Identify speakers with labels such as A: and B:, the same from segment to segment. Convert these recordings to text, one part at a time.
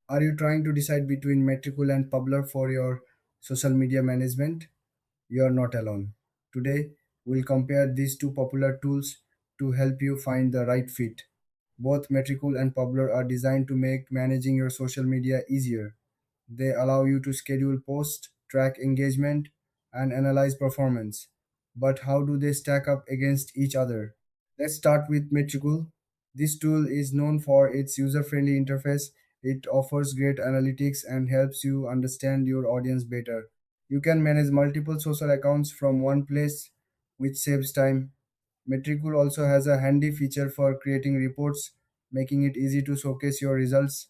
A: Are you trying to decide between Metricool and Publer for your social media management? You are not alone. Today, we'll compare these two popular tools to help you find the right fit. Both Metricool and Publer are designed to make managing your social media easier. They allow you to schedule posts, track engagement, and analyze performance. But how do they stack up against each other? Let's start with Metricool. This tool is known for its user-friendly interface. It offers great analytics and helps you understand your audience better. You can manage multiple social accounts from one place, which saves time. Metricool also has a handy feature for creating reports, making it easy to showcase your results.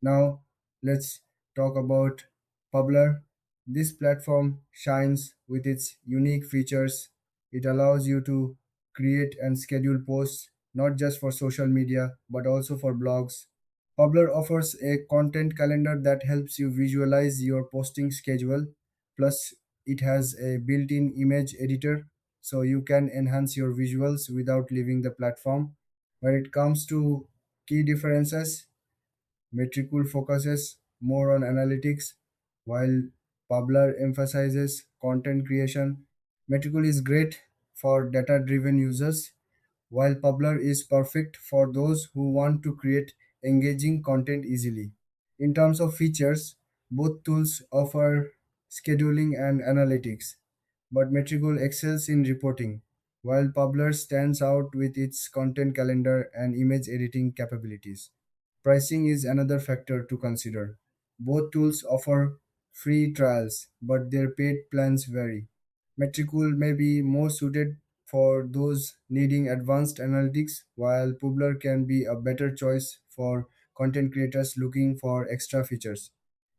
A: Now, let's talk about Publer. This platform shines with its unique features. It allows you to create and schedule posts not just for social media but also for blogs. Publer offers a content calendar that helps you visualize your posting schedule. Plus, it has a built in image editor so you can enhance your visuals without leaving the platform. When it comes to key differences, Metricool focuses more on analytics, while Publer emphasizes content creation. Metricool is great for data driven users, while Publer is perfect for those who want to create engaging content easily. In terms of features, both tools offer scheduling and analytics, but Metricool excels in reporting, while Publer stands out with its content calendar and image editing capabilities. Pricing is another factor to consider. Both tools offer free trials, but their paid plans vary. Metricool may be more suited for those needing advanced analytics, while Publer can be a better choice for content creators looking for extra features.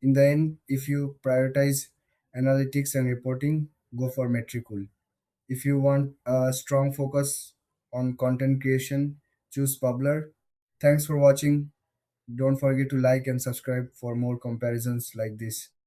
A: In the end, if you prioritize analytics and reporting, go for Metricool. If you want a strong focus on content creation, choose Publer. Thanks for watching. Don't forget to like and subscribe for more comparisons like this.